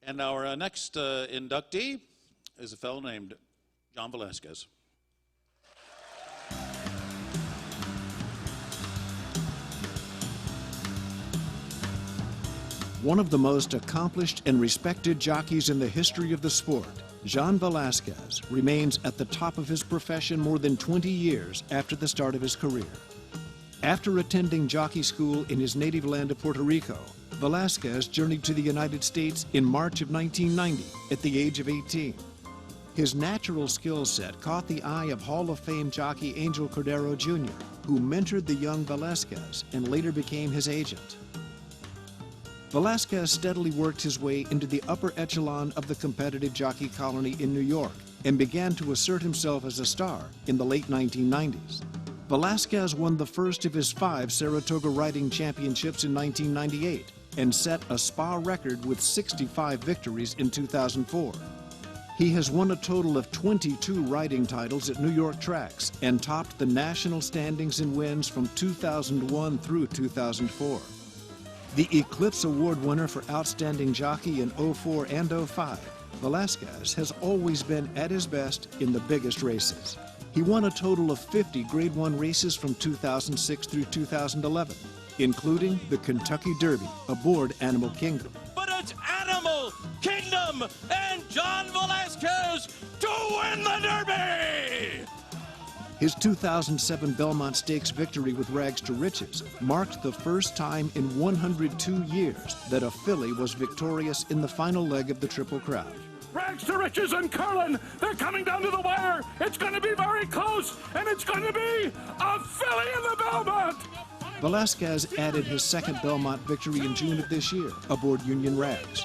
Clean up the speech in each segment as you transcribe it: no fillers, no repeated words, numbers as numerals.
And our next inductee is a fellow named John Velazquez. One of the most accomplished and respected jockeys in the history of the sport, John Velazquez remains at the top of his profession more than 20 years after the start of his career. After attending jockey school in his native land of Puerto Rico, Velazquez journeyed to the United States in March of 1990 at the age of 18. His natural skill set caught the eye of Hall of Fame jockey Angel Cordero Jr., who mentored the young Velazquez and later became his agent. Velazquez steadily worked his way into the upper echelon of the competitive jockey colony in New York and began to assert himself as a star in the late 1990s. Velazquez won the first of his 5 Saratoga riding championships in 1998 and set a spa record with 65 victories in 2004. He has won a total of 22 riding titles at New York tracks and topped the national standings in wins from 2001 through 2004. The Eclipse Award winner for Outstanding Jockey in 04 and 05, Velazquez has always been at his best in the biggest races. He won a total of 50 Grade 1 races from 2006 through 2011, including the Kentucky Derby aboard Animal Kingdom. But it's Animal Kingdom and John Velazquez to win the Derby! His 2007 Belmont Stakes victory with Rags to Riches marked the first time in 102 years that a filly was victorious in the final leg of the Triple Crown. Rags to Riches and Curlin, they're coming down to the wire. It's going to be very close, and it's going to be a filly in the Belmont. Velazquez added his second Belmont victory in June of this year aboard Union Rags.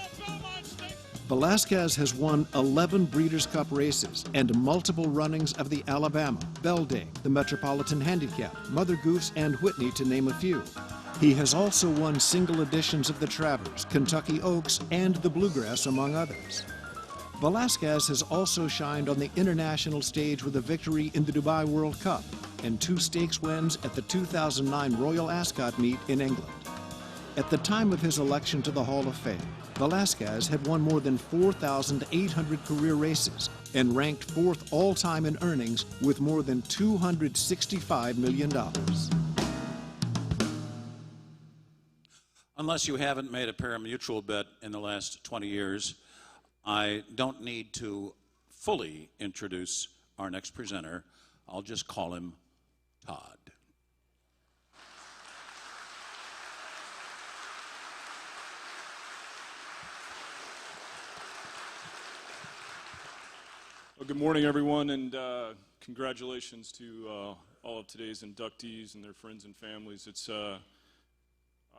Velazquez has won 11 Breeders' Cup races and multiple runnings of the Alabama, Belding, the Metropolitan Handicap, Mother Goose, and Whitney, to name a few. He has also won single editions of the Travers, Kentucky Oaks, and the Bluegrass, among others. Velazquez has also shined on the international stage with a victory in the Dubai World Cup and 2 stakes wins at the 2009 Royal Ascot meet in England. At the time of his election to the Hall of Fame, Velazquez had won more than 4,800 career races and ranked 4th all-time in earnings with more than $265 million. Unless you haven't made a pari-mutuel bet in the last 20 years, I don't need to fully introduce our next presenter. I'll just call him Todd. Well, good morning, everyone, and congratulations to all of today's inductees and their friends and families. It's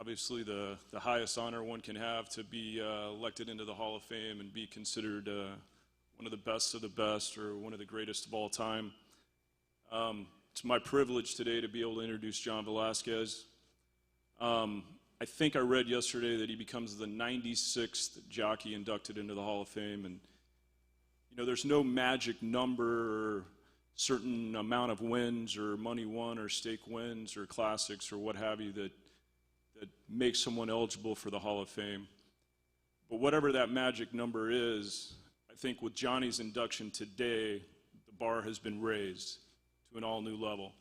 obviously the highest honor one can have to be elected into the Hall of Fame and be considered one of the best or one of the greatest of all time. It's my privilege today to be able to introduce John Velazquez. I think I read yesterday that he becomes the 96th jockey inducted into the Hall of Fame, and you know, there's no magic number or certain amount of wins or money won or stake wins or classics or what have you that makes someone eligible for the Hall of Fame. But whatever that magic number is, I think with Johnny's induction today, the bar has been raised to an all-new level.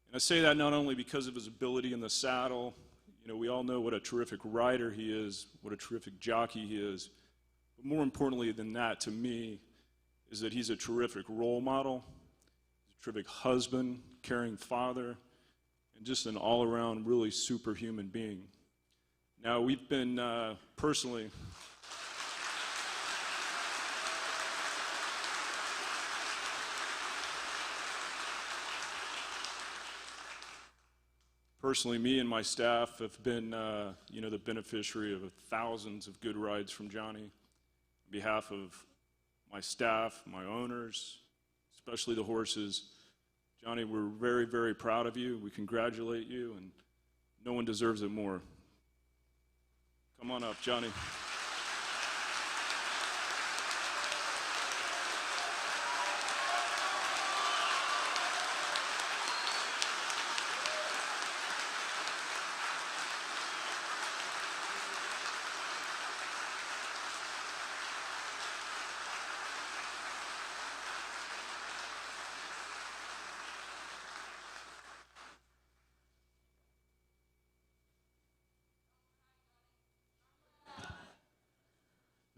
And I say that not only because of his ability in the saddle. You know, we all know what a terrific rider he is, what a terrific jockey he is. But more importantly than that, to me, is that he's a terrific role model, he's a terrific husband, caring father, and just an all-around really superhuman being. Now, we've been personally me and my staff have been, you know, the beneficiary of thousands of good rides from Johnny. On behalf of my staff, my owners, especially the horses, Johnny, we're very, very proud of you. We congratulate you, and no one deserves it more. Come on up, Johnny.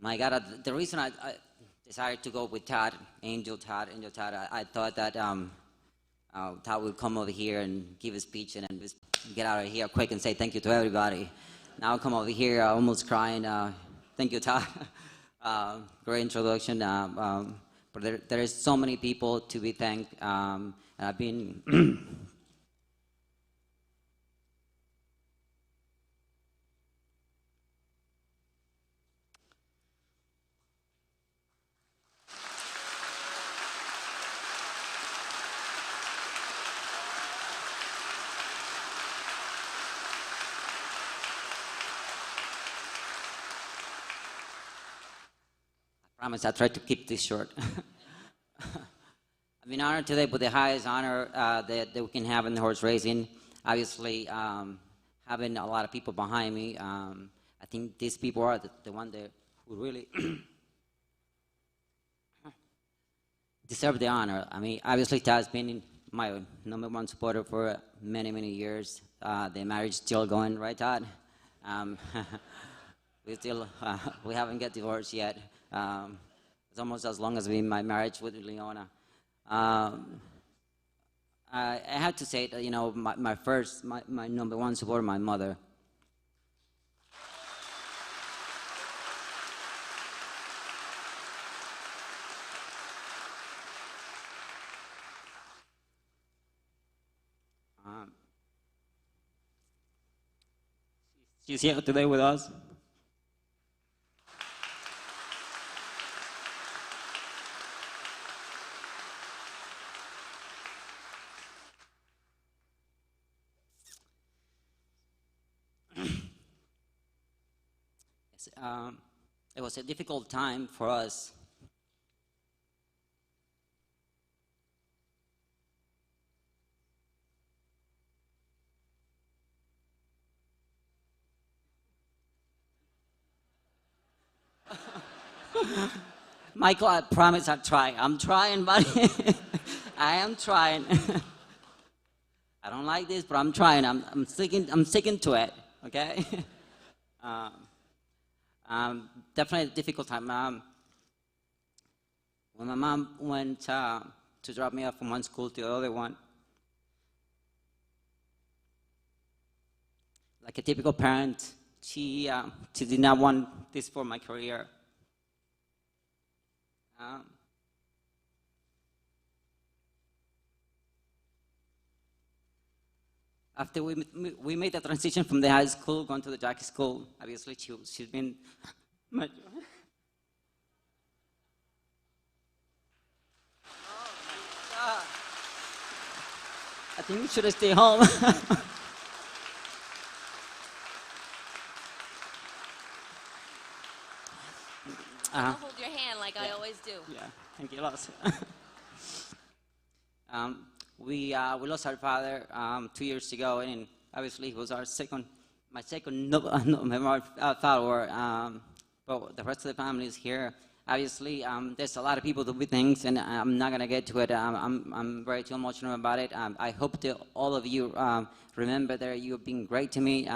My God, the reason I decided to go with Todd, Angel Todd, I thought that Todd would come over here and give a speech and then just get out of here quick and say thank you to everybody. Now I come over here almost crying. Thank you, Todd. Great introduction. But there is so many people to be thanked. I've been I promise I'll try to keep this short. I've been honored today with the highest honor that we can have in the horse racing. Obviously, having a lot of people behind me, I think these people are the one that who really deserve the honor. I mean, obviously, Tad's been my #1 supporter for many, many years. The marriage is still going, right, Todd? We haven't got divorced yet. It's almost as long as my marriage with Leona. I have to say that, you know, my #1 supporter, my mother. She's here today with us. It was a difficult time for us. Michael, I promise I'll try. I'm trying, buddy. I am trying. I don't like this, but I'm trying. I'm sticking to it. Okay. Definitely a difficult time. When my mom went to drop me off from one school to the other one, like a typical parent, she did not want this for my career. After we made the transition from the high school, going to the jockey school, obviously she's been my... Oh my God. I think we should stay home. I'll hold your hand like I always do. Yeah, thank you, Los. We lost our father 2 years ago, and obviously he was my second follower. But the rest of the family is here. Obviously, there's a lot of people to be thanked, and I'm not gonna get to it. I'm very too emotional about it. I hope that all of you remember that you've been great to me.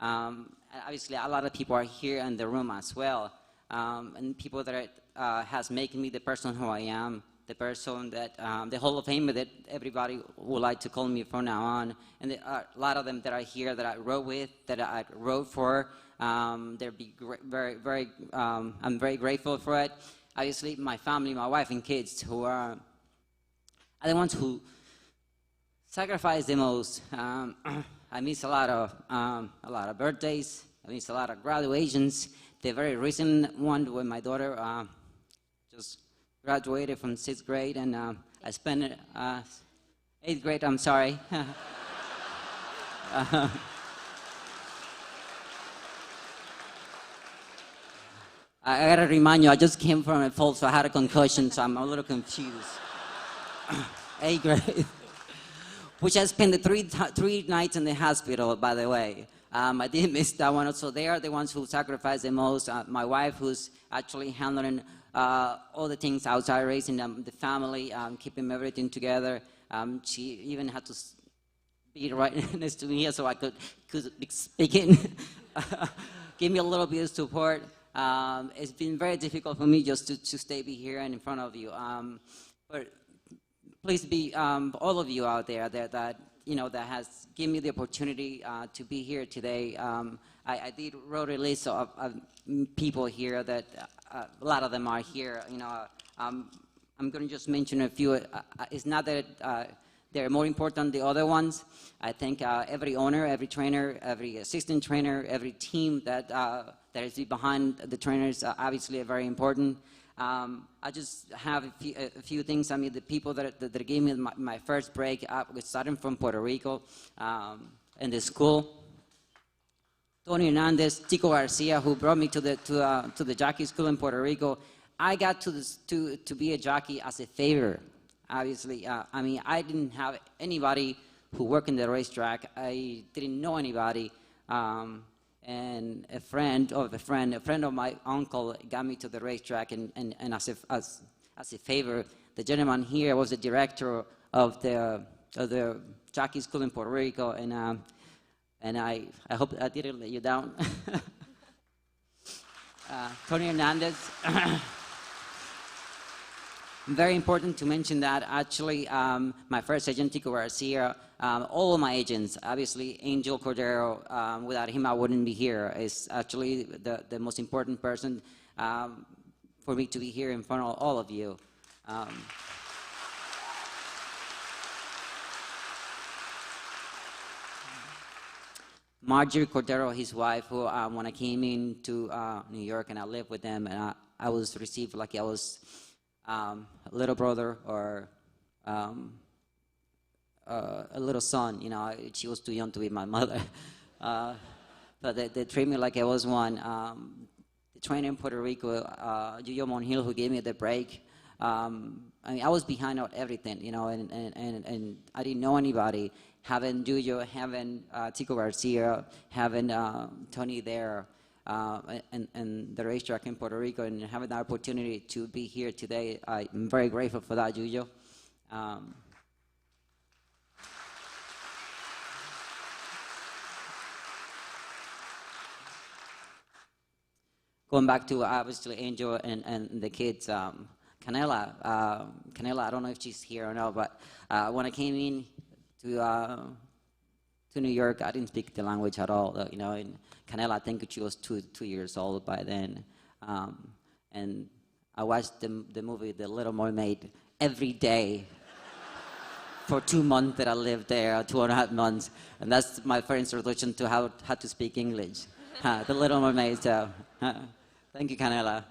Obviously, a lot of people are here in the room as well, and people that has made me the person who I am. The person that, the Hall of Fame that everybody would like to call me from now on. And there are a lot of them that are here that I rode with, that I rode for. They'll be very, I'm very grateful for it. Obviously, my family, my wife and kids who are the ones who sacrifice the most. I miss a lot of birthdays. I miss a lot of graduations. The very recent one when my daughter just graduated from 6th grade, and I spent 8th grade, I'm sorry. I gotta remind you, I just came from a fall, so I had a concussion, so I'm a little confused. 8th grade. Which I spent the three nights in the hospital, by the way. I didn't miss that one. So they are the ones who sacrifice the most. My wife, who's actually handling all the things outside racing, the family, keeping everything together. She even had to be right next to me here so I could be speaking. Give me a little bit of support. It's been very difficult for me just to stay be here and in front of you. But please be all of you out there that that has given me the opportunity to be here today. I did wrote a list of people here that a lot of them are here. I'm going to just mention a few. It's not that they're more important than the other ones. I think every owner, every trainer, every assistant trainer, every team that is behind the trainers obviously are very important. I just have a few things. I mean, the people that gave me my first break, starting from Puerto Rico in the school. Tony Hernandez, Tico Garcia, who brought me to the jockey school in Puerto Rico. I got to be a jockey as a favor. Obviously, I mean, I didn't have anybody who worked in the racetrack. I didn't know anybody. And a friend of my uncle got me to the racetrack, and as a favor, the gentleman here was the director of the jockey school in Puerto Rico, and I hope I didn't let you down. Tony Hernandez. Very important to mention that actually my first agent, Tico Garcia, all of my agents, obviously Angel Cordero, without him I wouldn't be here. Is actually the most important person for me to be here in front of all of you. Marjorie Cordero, his wife, who when I came into New York and I lived with them, and I was received like I was a little brother or a little son. She was too young to be my mother, but they treat me like I was one. The trainer in Puerto Rico, Yuyo Monhil, who gave me the break. I mean, I was behind on everything, and I didn't know anybody. Having Yuyo, having Tico Garcia, having Tony there, and the racetrack in Puerto Rico, and having the opportunity to be here today, I'm very grateful for that, Yuyo. Going back to obviously Angel and the kids, Canela, I don't know if she's here or not, but when I came in to New York, I didn't speak the language at all. And Canela, I think she was two years old by then, and I watched the movie The Little Mermaid every day for 2 months that I lived there, 2.5 months, and that's my first introduction to how to speak English. The Little Mermaid. Thank you, Canela.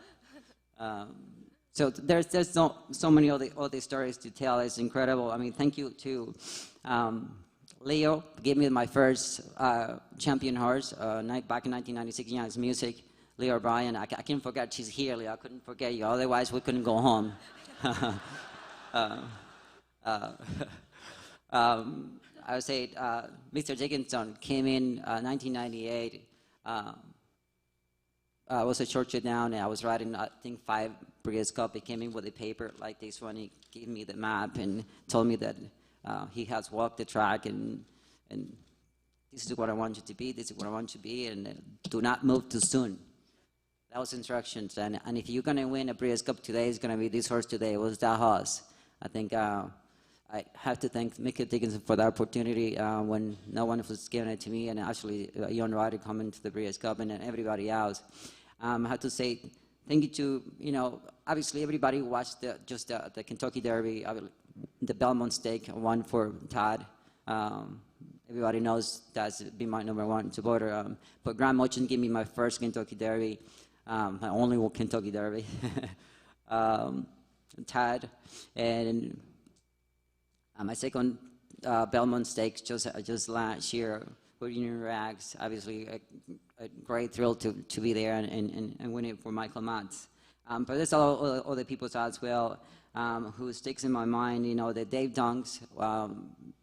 So there's so many other stories to tell. It's incredible. I mean, thank you to Leo. Gave me my first champion horse back in 1996. It's music. Leo O'Brien. I can't forget she's here, Leo. I couldn't forget you. Otherwise, we couldn't go home. I would say Mr. Dickinson came in 1998. I was a short trip down, and I was riding, I think, 5 Breeders' Cup. He came in with a paper like this one. He gave me the map and told me that he has walked the track, and this is what I want you to be, this is what I want you to be, and do not move too soon. That was instructions. And if you're going to win a Breeders' Cup today, it's going to be this horse today. It was that horse. I think I have to thank Mickey Dickinson for that opportunity when no one was giving it to me, and actually a young rider coming to the Breeders' Cup and everybody else. I have to say thank you to, obviously everybody who watched the Kentucky Derby, the Belmont Stake, one for Todd. Everybody knows that's been my #1 supporter. But Grant Mochin gave me my first Kentucky Derby, my only Kentucky Derby. Todd, and my second Belmont Stakes just last year with Union Rags. Obviously, a great thrill to be there and win it for Michael Matz. But there's other people as well who sticks in my mind. The Dave Dunks,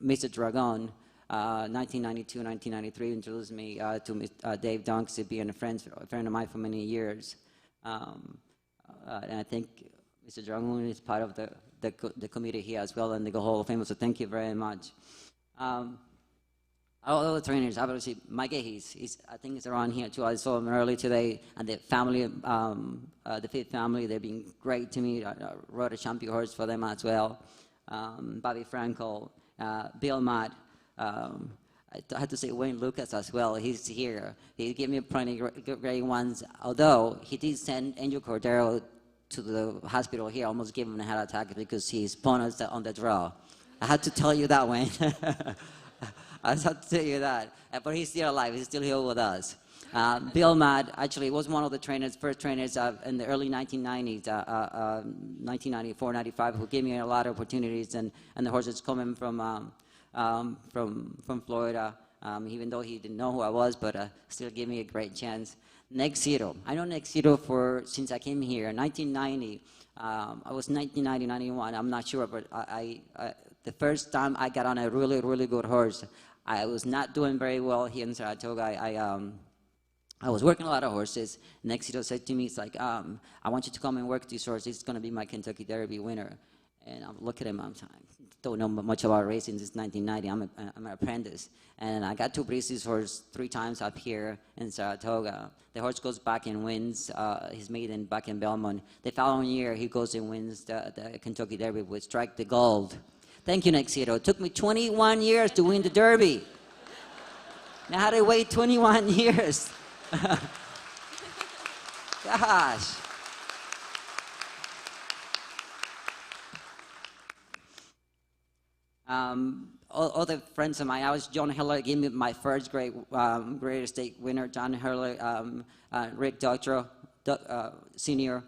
Mr. Dragon, 1992, 1993 introduced me to Dave Dunks, being a friend of mine for many years. And I think Mr. Dragon is part of the committee here as well, and the Hall of Fame. So thank you very much. All the trainers, obviously, Mike, I think he's around here too. I saw him early today, and the family, the Fit family, they've been great to me. I rode a champion horse for them as well. Bobby Frankel, Bill Mott. I had to say Wayne Lucas as well. He's here. He gave me plenty great ones. Although he did send Angel Cordero to the hospital here, almost gave him a heart attack because he's bonus on the draw. I had to tell you that, Wayne. I had to tell you that. But he's still alive. He's still here with us. Bill Mad actually was one of the trainers, first trainers in the early 1990s, 1994, 95, who gave me a lot of opportunities. And the horses coming from Florida, even though he didn't know who I was, but still gave me a great chance. Nexito. I know Nexito since I came here in 1990. I was 1990, 91. I'm not sure, but the first time I got on a really, really good horse, I was not doing very well here in Saratoga. I was working a lot of horses. Nexito said to me, it's like, I want you to come and work this horse. It's going to be my Kentucky Derby winner. And I'm looking at him, I don't know much about racing. This is 1990. I'm an apprentice. And I got to breeze this horse 3 times up here in Saratoga. The horse goes back and wins his maiden back in Belmont. The following year, he goes and wins the Kentucky Derby with Strike the Gold. Thank you, Nexito. It took me 21 years to win the Derby. Now, I had to wait 21 years. Gosh. Other friends of mine, I was John Heller, gave me my first great estate winner, John Heller, Rick Doctorow, Senior.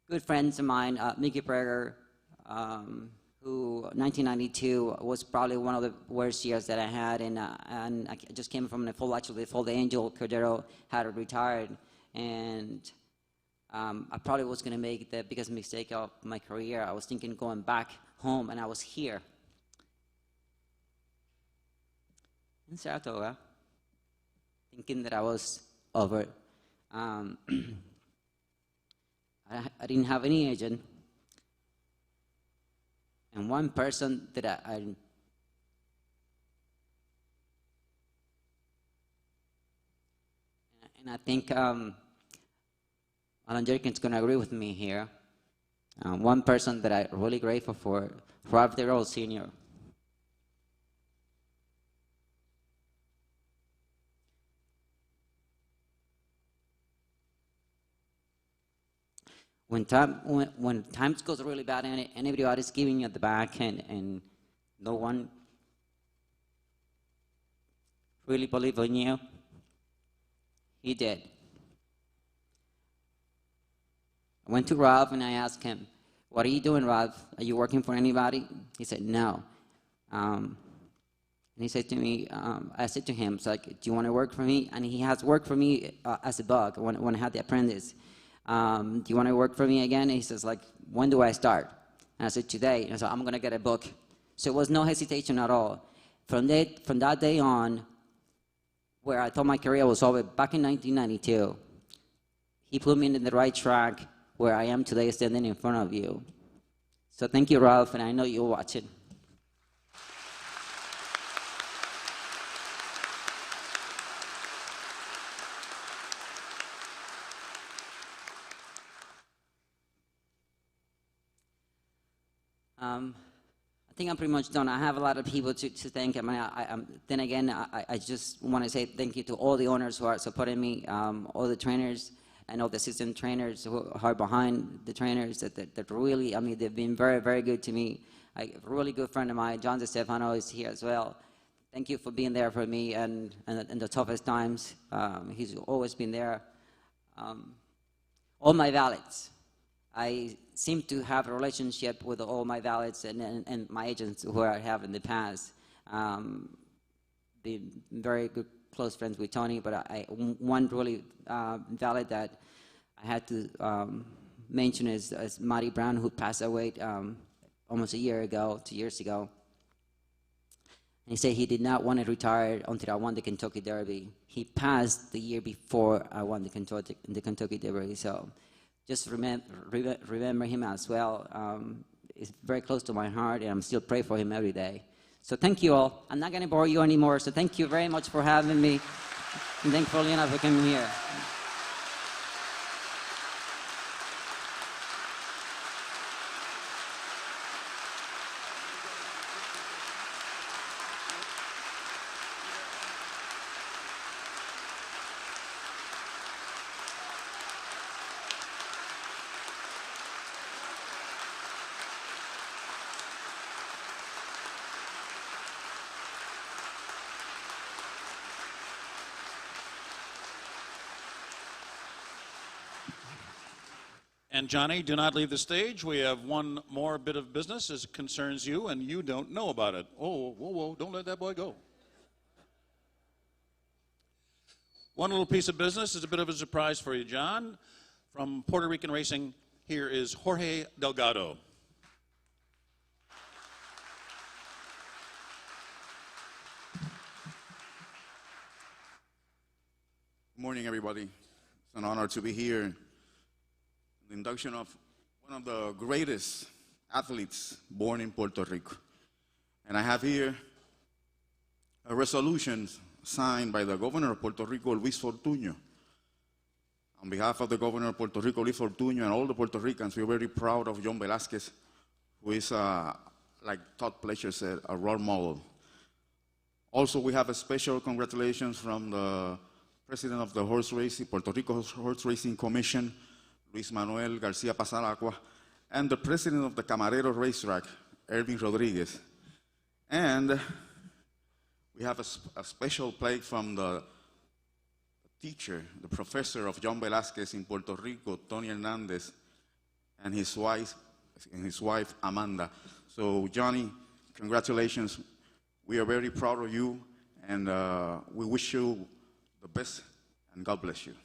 Good friends of mine, Mickey Prager, who 1992 was probably one of the worst years that I had, and I just came from the full Angel Cordero had retired, and I probably was going to make the biggest mistake of my career. I was thinking going back home, and I was here in Saratoga, thinking that I was over. I didn't have any agent, and one person that and I think Alan Jerkin's going to agree with me here. One person that I'm really grateful for, Ralph DeRose Sr. When times goes really bad and everybody's giving you at the back and no one really believe in you, he did. I went to Ralph and I asked him, "What are you doing, Ralph? Are you working for anybody?" He said, "No." And he said to me, I said to him, "It's like, do you want to work for me?" And he has worked for me as a bug when I had the apprentice. "Do you want to work for me again?" And he says, like, "When do I start?" And I said, "Today." And so I'm going to get a book. So it was no hesitation at all. From that day on, where I thought my career was over, back in 1992, he put me in the right track where I am today standing in front of you. So thank you, Ralph, and I know you're watching. I think I'm pretty much done. I have a lot of people to thank. I mean, then again, I just want to say thank you to all the owners who are supporting me, all the trainers, and all the assistant trainers who are behind the trainers that really, I mean, they've been very, very good to me. A really good friend of mine, John DeStefano, is here as well. Thank you for being there for me and in the toughest times. He's always been there. All my valets. I seem to have a relationship with all my valets and my agents who I have in the past. Been very good, close friends with Tony, but one really valet that I had to mention is Marty Brown, who passed away almost a year ago, 2 years ago. And he said he did not want to retire until I won the Kentucky Derby. He passed the year before I won the Kentucky Derby, so just remember him as well. It's very close to my heart, and I'm still praying for him every day. So thank you all. I'm not going to bore you anymore, so thank you very much for having me. And thank you, Lena, for coming here. And Johnny, do not leave the stage. We have one more bit of business as it concerns you, and you don't know about it. Oh, whoa, whoa, don't let that boy go. One little piece of business is a bit of a surprise for you, John. From Puerto Rican Racing, here is Jorge Delgado. Good morning, everybody. It's an honor to be here. The induction of one of the greatest athletes born in Puerto Rico. And I have here a resolution signed by the governor of Puerto Rico, Luis Fortuño. On behalf of the governor of Puerto Rico, Luis Fortuño, and all the Puerto Ricans, we're very proud of John Velazquez, who is, like Todd Pletcher said, a role model. Also, we have a special congratulations from the president of the Puerto Rico Horse Racing Commission, Luis Manuel Garcia Pasalacqua, and the president of the Camarero Racetrack, Ervin Rodriguez. And we have a special plaque from the teacher, the professor of John Velazquez in Puerto Rico, Tony Hernandez, and his wife Amanda. So Johnny, congratulations. We are very proud of you, and we wish you the best, and God bless you.